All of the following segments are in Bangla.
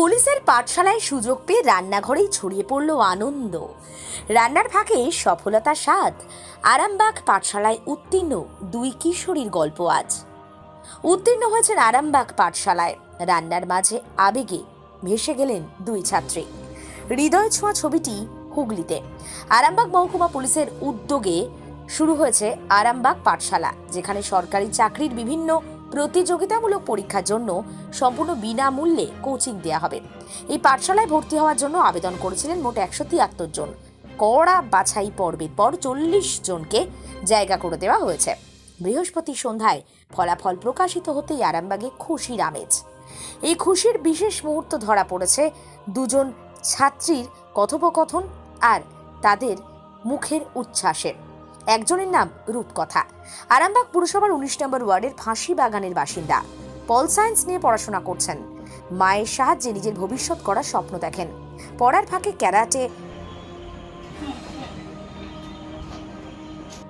পুলিশের পাঠশালায় সুযোগ পেয়ে রান্নাঘরেই ছড়িয়ে পড়ল আনন্দ। রান্নার ফাঁকে সফলতার স্বাদ। আরামবাগ পাঠশালায় উত্তীর্ণ দুই কিশোরীর গল্প আজ। উত্তীর্ণ হয়েছেন আরামবাগ পাঠশালায়। রান্নার মাঝে আবেগে ভেসে গেলেন দুই ছাত্রী। হৃদয় ছোঁয়া ছবিটি হুগলিতে। আরামবাগ মহকুমা পুলিশের উদ্যোগে শুরু হয়েছে আরামবাগ পাঠশালা, যেখানে সরকারি চাকরির বিভিন্ন প্রতিযোগিতামূলক পরীক্ষার জন্য সম্পূর্ণ বিনামূল্যে কোচিং দেওয়া হবে। এই পাঠশালায় ভর্তি হওয়ার জন্য আবেদন করেছিলেন মোট 173 জন। কড়া বাছাই পর্বের পর 40 জনকে জায়গা করে দেওয়া হয়েছে। বৃহস্পতি সন্ধ্যায় ফলাফল প্রকাশিত হতেই আরামবাগে খুশির আমেজ। এই খুশির বিশেষ মুহূর্ত ধরা পড়েছে দুজন ছাত্রীর কথোপকথন আর তাদের মুখের উচ্ছ্বাসে। একজনের নাম রূপকথা। আরামবাগ পুরসভার 19 নম্বর ওয়ার্ডের ফাঁসি বাগানের বাসিন্দা। পল সায়েন্স নিয়ে পড়াশোনা করছেন। মায়ের সাহায্যে নিজের ভবিষ্যৎ করার স্বপ্ন দেখেন। পড়ার ফাঁকে ক্যারাটে,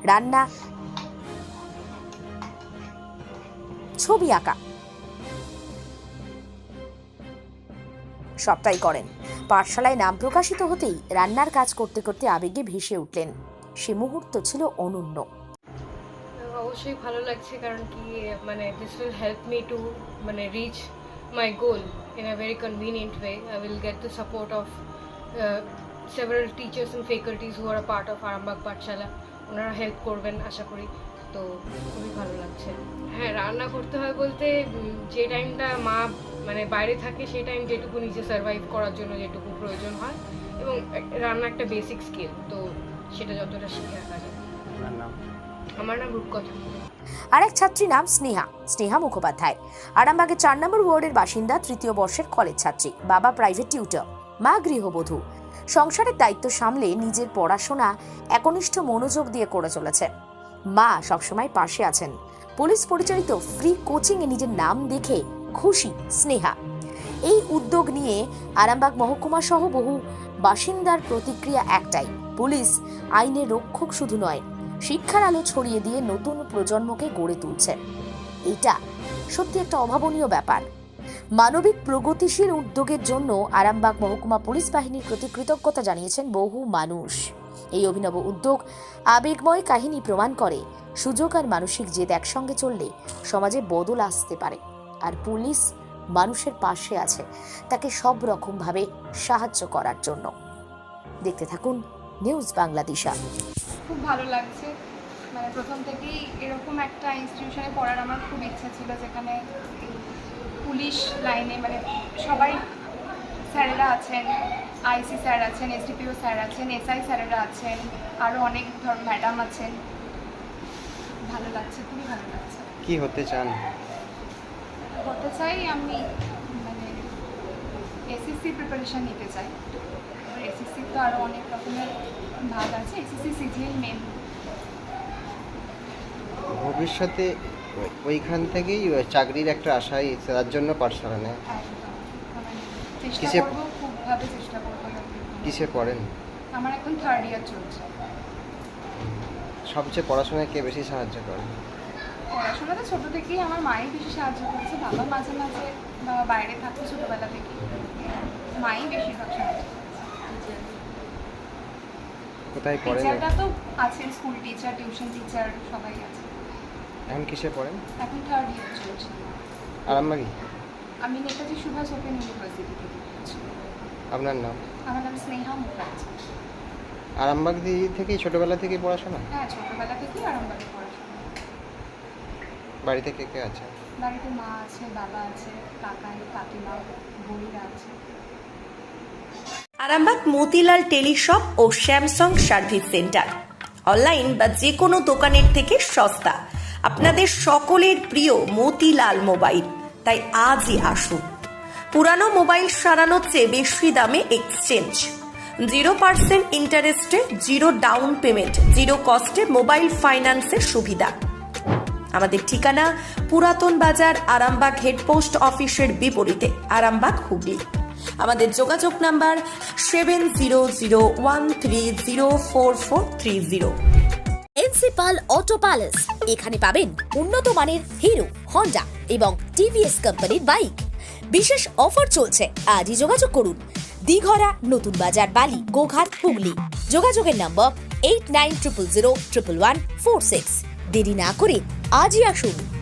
রান্না, ছবি আঁকা সবটাই করেন। পাঠশালায় নাম প্রকাশিত হতেই রান্নার কাজ করতে করতে আবেগে ভেসে উঠলেন। সে মুহূর্ত ছিল অনন্য। অবশ্যই ভালো লাগছে, কারণ কি this will help me to reach my goal in a very convenient way. I will get the support of several teachers and faculties who are a part of Arambagh Pathshala. ওনারা হেল্প করবেন আশা করি, তো খুবই ভালো লাগছে। হ্যাঁ, রান্না করতে হয় বলতে যে টাইমটা মা বাইরে থাকে সেই টাইম যেটুকু নিজে সার্ভাইভ করার জন্য যেটুকু প্রয়োজন হয়, এবং রান্না একটা বেসিক স্কিল, তো সেটা যতটা শিখে রাখা যায়। আমার নাম রূপকথা। আরেক ছাত্রীর নাম স্নেহা মুখোপাধ্যায়। আরামবাগের 4 নম্বর ওয়ার্ডের বাসিন্দা, 3য় বর্ষের কলেজ ছাত্রী। বাবা প্রাইভেট টিউটর, মা গৃহবধূ। সংসারের দায়িত্ব সামলে নিজের পড়াশোনা একনিষ্ঠ মনোযোগ দিয়ে করে চলেছে। মা সবসময় পাশে আছেন। পুলিশ পরিচালিত ফ্রি কোচিংয়ে নিজের নাম দেখে খুশি স্নেহা। এই উদ্যোগ নিয়ে আরামবাগ মহকুমা সহ বহু বাসিন্দার প্রতিক্রিয়া একটাই, পুলিশ আইনের রক্ষক শুধু নয়, শিক্ষার আলো ছড়িয়ে দিয়ে নতুন প্রজন্মকে গড়ে তুলছে। এটা সত্যি একটা অভাবনীয় ব্যাপার। মানবিক প্রগতিশীল উদ্যোগের জন্য আরামবাগ মহকুমা পুলিশ বাহিনীর প্রতি কৃতজ্ঞতা জানিয়েছেন বহু মানুষ। এই অভিনব উদ্যোগ আবেগময় কাহিনী প্রমাণ করে, সুযোগ আর মানসিক জেদ একসঙ্গে চললে সমাজে বদল আসতে পারে। আর পুলিশ মানুষের পাশে আছে, তাকে সব রকম ভাবে সাহায্য করার জন্য। দেখতে থাকুন নিউজ বাংলাদেশা। খুব ভালো লাগছে। প্রথম থেকেই এরকম একটা ইনস্টিটিউশনে পড়ার আমার খুব ইচ্ছা ছিল, যেখানে পুলিশ লাইনে সবাই স্যারেরা আছেন, আইসি স্যার আছেন, এসডিপিও স্যার আছেন, এসআই স্যারেরা আছেন, আরও অনেক ম্যাডাম আছেন। ভালো লাগছে, খুবই ভালো লাগছে। কি হতে চান? হতে চাই আমি এসএসসি প্রিপারেশন নিতে চাই। এসএসসি তো আরও অনেক রকমের ভাগ আছে, এসএসসি সিজিএল মেন। ভবিষ্যতে ওইখান থেকেই চাকরির একটা আশাই, তার জন্য পাঠশালা নেয়। চেষ্টা করবো, খুবভাবে চেষ্টা করবো। কিসে পড়েন? আমার এখন 3rd ইয়ার চলছে। সবচেয়ে পড়াশোনায় কে বেশি সাহায্য করে? পড়াশোনাটা ছোটো থেকেই আমার মাই বেশি সাহায্য করেছে। বাবা মাঝে মাঝে বাইরে থাকতো ছোটোবেলা থেকেই, মাই বেশিরভাগ সাহায্য করেছে। কোথায় পড়েন? টিচারটা তো আছেন, স্কুল টিচার, টিউশন টিচার সবাই আছে। এখন কিসে পড়েন? এখন 3rd ইয়ার চলছে। আরামবাগই? আমি নেতাজি সুভাষ ওপেন ইউনিভার্সিটি থেকে পড়ছি। আপনার নাম? আমার নাম স্নেহা মুখার্জি। আরামবাগ থেকেই ছোটবেলা থেকেই পড়াশোনা? হ্যাঁ, ছোটোবেলা থেকেই আরামবাগে পড়াশোনা। বাড়িতে কে কে আছে? বাড়িতে মা আছে, বাবা আছে, কাকাই কাকিমা, বইরা আছে। আরামবাগ মতিলাল টেলিশপ ও স্যামসাং সার্ভিস সেন্টার, অনলাইন বা যে কোনো দোকানের থেকে সস্তা। আপনাদের সকলের প্রিয় মতিলাল মোবাইল, তাই আজই আসুন। পুরানো মোবাইল সারানোর চেয়ে বেশি দামে এক্সচেঞ্জ, 0% ইন্টারেস্টে, 0 ডাউন পেমেন্ট, 0 কস্টে মোবাইল ফাইন্যান্সের সুবিধা। আমাদের ঠিকানা পুরাতন বাজার, আরামবাগ হেডপোস্ট অফিসের বিপরীতে, আরামবাগ হুগলি। আমাদের যোগাযোগ নাম্বার 7001304430। প্রিন্সিপাল অটো প্যালেস, এখানে পাবেন উন্নত মানের হিরো, হন্ডা এবং টিভিএস কোম্পানির বাইক। বিশেষ অফার চলছে, আজই যোগাযোগ করুন। দিঘরা, নতুন বাজার, বালি, গোঘাট, হুগলি। যোগাযোগের নম্বর 8900011146। দেরি না করে আজই আসুন।